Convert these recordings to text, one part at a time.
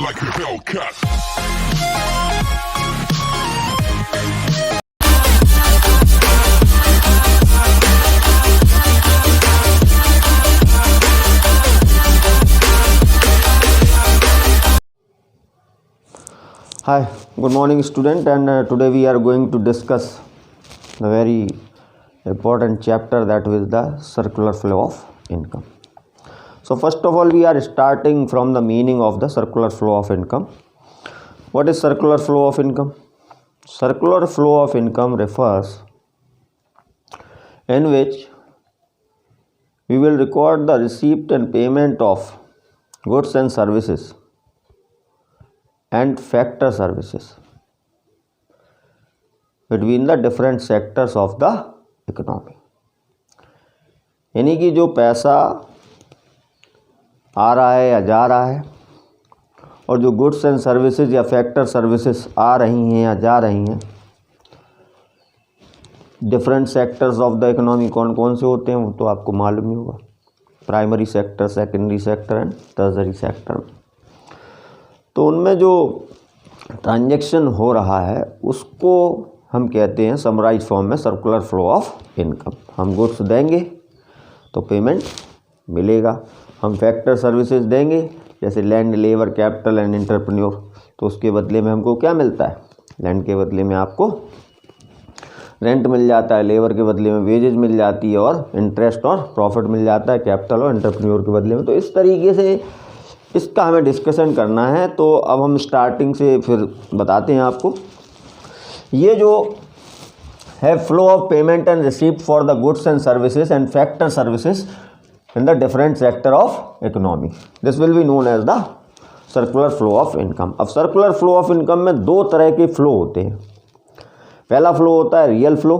like a Hellcat. Hi, good morning student, and today we are going to discuss a very important chapter, that is the circular flow of income. So first of all, we are starting from the meaning of the circular flow of income. What is circular flow of income? Circular flow of income refers in which we will record the receipt and payment of goods and services and factor services between the different sectors of the economy. यानी कि जो पैसा आ रहा है या जा रहा है और जो गुड्स एंड सर्विसेज या फैक्टर सर्विसेज आ रही हैं या जा रही हैं, different sectors of the economy कौन कौन से होते हैं वो तो आपको मालूम ही होगा. Primary sector, secondary sector and tertiary sector. तो उनमें जो ट्रांजैक्शन हो रहा है उसको हम कहते हैं समराइज फॉर्म में सर्कुलर फ्लो ऑफ इनकम. हम गुड्स देंगे तो पेमेंट मिलेगा, हम फैक्टर सर्विसेज देंगे जैसे land, labour, capital and entrepreneur, तो उसके बदले में हमको क्या मिलता है? लैंड के बदले में आपको रेंट मिल जाता है, लेबर के बदले में वेजेज मिल जाती है और इंटरेस्ट और प्रॉफिट मिल जाता है कैपिटल और एंटरप्रेन्योर के बदले में. तो इस तरीके से इसका हमें डिस्कशन करना है. तो अब हम स्टार्टिंग से फिर बताते हैं आपको. ये जो है flow of payment and receipt for the goods and services and factor services in the different sector of economy, this will be known as the circular flow of income. अब सर्कुलर फ्लो ऑफ इनकम में दो तरह के flow होते हैं. पहला flow होता है रियल फ्लो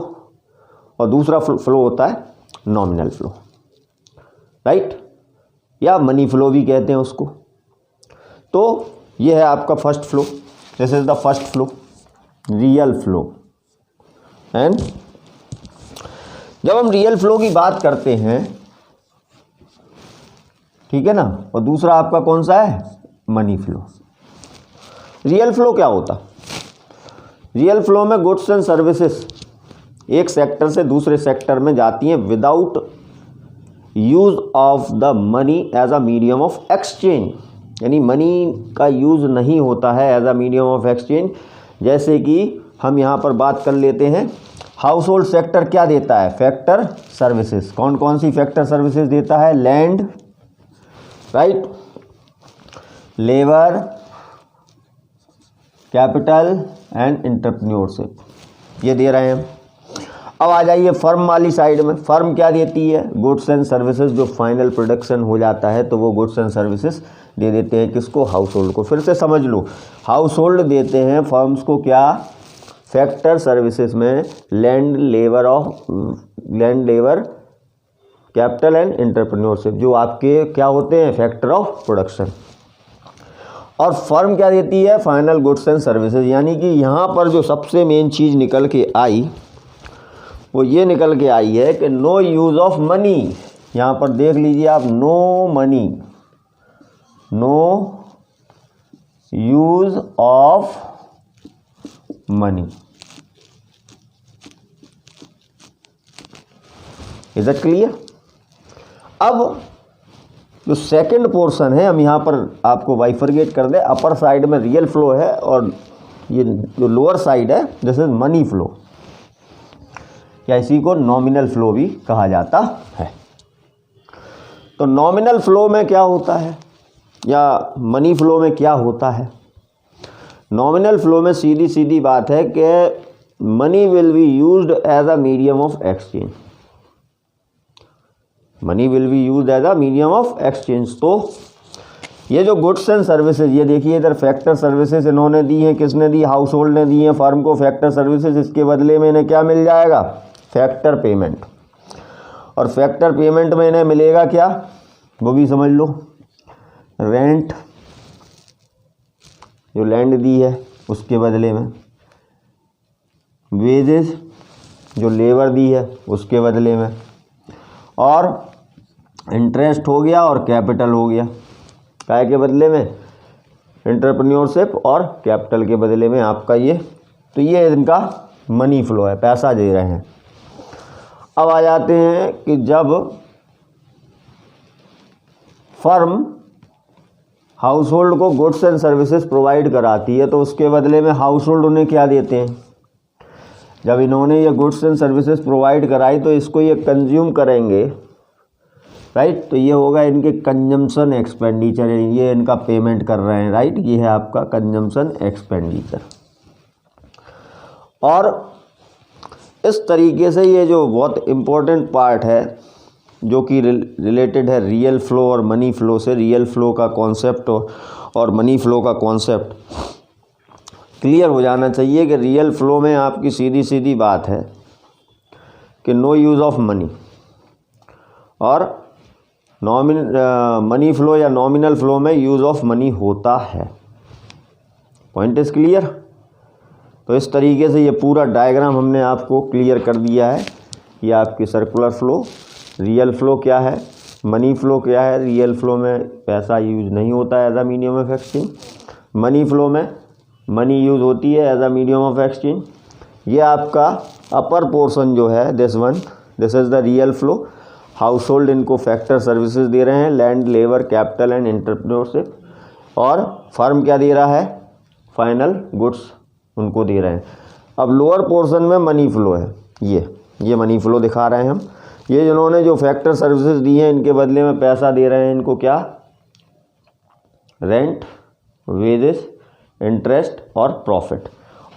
और दूसरा फ्लो होता है नॉमिनल फ्लो, राइट, या मनी फ्लो भी कहते हैं उसको. तो ये है आपका first flow, this is the first flow, real flow. And जब हम रियल फ्लो की बात करते हैं, ठीक है ना, और दूसरा आपका कौन सा है? Money flow. रियल फ्लो क्या होता? रियल फ्लो में गुड्स एंड सर्विसेज एक सेक्टर से दूसरे सेक्टर में जाती हैं without use of the money as a medium of exchange. यानी मनी का यूज़ नहीं होता है as a medium of exchange. जैसे कि हम यहाँ पर बात कर लेते हैं, हाउस होल्ड सेक्टर क्या देता है? Factor services. कौन कौन सी फैक्टर सर्विसेज देता है? Land, right, labour, capital and entrepreneurship, ये दे रहे हैं. अब आ जाइए फर्म वाली साइड में. फर्म क्या देती है? Goods and services. जो फाइनल प्रोडक्शन हो जाता है तो वो गुड्स एंड सर्विसेज दे देते हैं. किसको? हाउस होल्ड को. फिर से समझ लो, हाउस होल्ड देते हैं फर्म्स को क्या? फैक्टर सर्विसेज में land, labour, capital and entrepreneurship, जो आपके क्या होते हैं? Factor of production. और फर्म क्या देती है? Final goods and services. यानी कि यहाँ पर जो सबसे मेन चीज़ निकल के आई वो ये निकल के आई है कि नो यूज़ ऑफ मनी. यहाँ पर देख लीजिए आप, no money, no use of money. Is it clear? अब जो सेकंड पोर्शन है, हम यहाँ पर आपको बाइफरगेट कर दें. अपर साइड में रियल फ्लो है और ये जो लोअर साइड है दिस इज मनी फ्लो, या इसी को नॉमिनल फ्लो भी कहा जाता है. तो नॉमिनल फ्लो में क्या होता है या मनी फ्लो में क्या होता है? नॉमिनल फ्लो में सीधी सीधी बात है कि money will be used as a medium of exchange. Money will be used as a medium of exchange. तो ये जो गुड्स एंड सर्विसेज, ये देखिए इधर फैक्टर सर्विसेज इन्होंने दी है. किसने दी? हाउस होल्ड ने दी है फर्म को फैक्टर सर्विसेज. इसके बदले में इन्हें क्या मिल जाएगा? Factor payment. और फैक्टर पेमेंट में इन्हें मिलेगा क्या? वो भी समझ लो, रेंट, जो लैंड दी है उसके बदले में, वेजेस जो लेबर दी है उसके बदले में, और इंटरेस्ट हो गया और कैपिटल हो गया. काय के बदले में? एंटरप्रेन्योरशिप और कैपिटल के बदले में आपका ये, तो ये इनका मनी फ्लो है, पैसा दे रहे हैं। अब आ जाते हैं कि जब फर्म हाउस होल्ड को गुड्स एंड सर्विसेज प्रोवाइड कराती है तो उसके बदले में हाउस होल्ड उन्हें क्या देते हैं। जब इन्होंने ये गुड्स एंड सर्विसेज प्रोवाइड कराई तो इसको ये कंज्यूम करेंगे, राइट। तो ये होगा इनके कंजम्पशन एक्सपेंडिचर, ये इनका पेमेंट कर रहे हैं, राइट। ये है आपका कंजम्पशन एक्सपेंडिचर। और इस तरीके से ये जो बहुत इम्पोर्टेंट पार्ट है जो कि रिलेटेड है रियल फ्लो और मनी फ्लो से, रियल फ्लो का कॉन्सेप्ट और मनी फ्लो का कॉन्सेप्ट क्लियर हो जाना चाहिए कि रियल फ्लो में आपकी सीधी सीधी बात है कि नो यूज़ ऑफ मनी, और मनी फ्लो या नॉमिनल फ्लो में यूज़ ऑफ मनी होता है। Point is clear. तो इस तरीके से ये पूरा डायग्राम हमने आपको क्लियर कर दिया है। ये आपकी सर्कुलर फ्लो, रियल फ्लो क्या है, मनी फ्लो क्या है। रियल फ्लो में पैसा यूज नहीं होता है as a medium of exchange, money flow में मनी यूज होती है as a medium of exchange. ये आपका अपर पोर्शन जो है this is the real flow. Household इनको फैक्टर सर्विसेज दे रहे हैं, land, labour, capital and entrepreneurship, और फर्म क्या दे रहा है, फाइनल गुड्स उनको दे रहे हैं। अब लोअर पोर्शन में मनी फ्लो है, ये मनी फ्लो दिखा रहे हैं हम। ये जिन्होंने जो फैक्टर सर्विसेज दी हैं इनके बदले में पैसा दे रहे हैं इनको, क्या, रेंट, वेजेस, इंटरेस्ट और प्रॉफिट।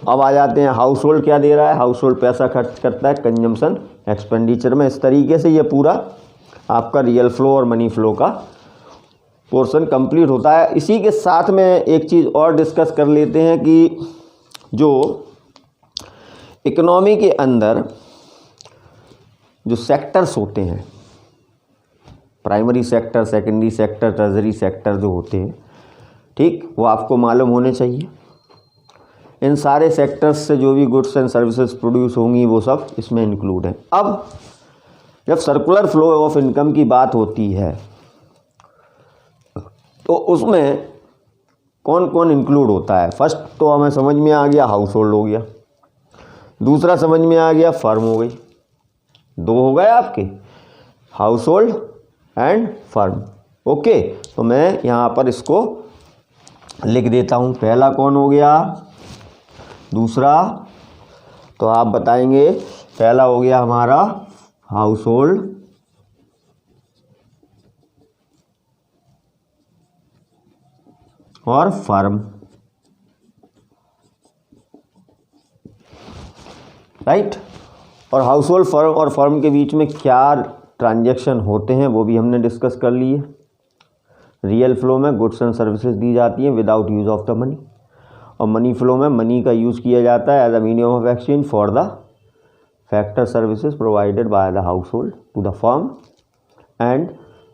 अब आ जाते हैं हाउस होल्ड क्या दे रहा है। हाउस होल्ड पैसा खर्च करता है कंजम्पशन एक्सपेंडिचर में। इस तरीके से ये पूरा आपका रियल फ्लो और मनी फ्लो का पोर्शन कंप्लीट होता है। इसी के साथ में एक चीज़ और डिस्कस कर लेते हैं कि जो इकोनॉमी के अंदर जो सेक्टर्स होते हैं, primary sector, secondary sector, treasury sector जो होते हैं, ठीक, वो आपको मालूम होने चाहिए। इन सारे सेक्टर्स से जो भी गुड्स एंड सर्विसेज प्रोड्यूस होंगी वो सब इसमें इंक्लूड है। अब जब सर्कुलर फ्लो ऑफ इनकम की बात होती है तो उसमें कौन कौन इंक्लूड होता है। फर्स्ट तो हमें समझ में आ गया हाउस होल्ड हो गया, दूसरा समझ में आ गया फर्म हो गई, दो हो गए आपके, house hold and firm. Okay, तो मैं यहाँ पर इसको लिख देता हूँ। पहला कौन हो गया, दूसरा, तो आप बताएंगे। पहला हो गया हमारा हाउस होल्ड, और फर्म, राइट। और हाउस होल्ड, फर्म और फर्म के बीच में क्या ट्रांजैक्शन होते हैं वो भी हमने डिस्कस कर लिए। रियल फ्लो में गुड्स एंड सर्विसेज दी जाती हैं without use of the money, और मनी फ्लो में मनी का यूज़ किया जाता है as a medium of exchange for the factor services provided by the household to the firm, and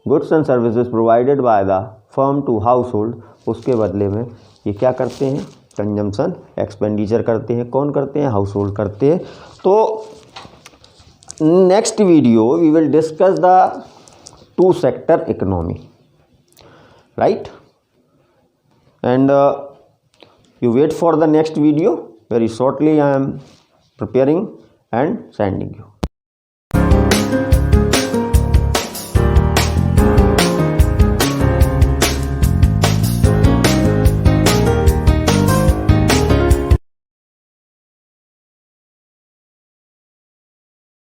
goods and services provided by the firm to household, उसके बदले में ये क्या करते हैं, कंजम्पशन एक्सपेंडिचर करते हैं। कौन करते हैं, हाउस होल्ड करते हैं। तो next video we will discuss the two sector economy, right? And you wait for the next video. Very shortly I am preparing and sending you.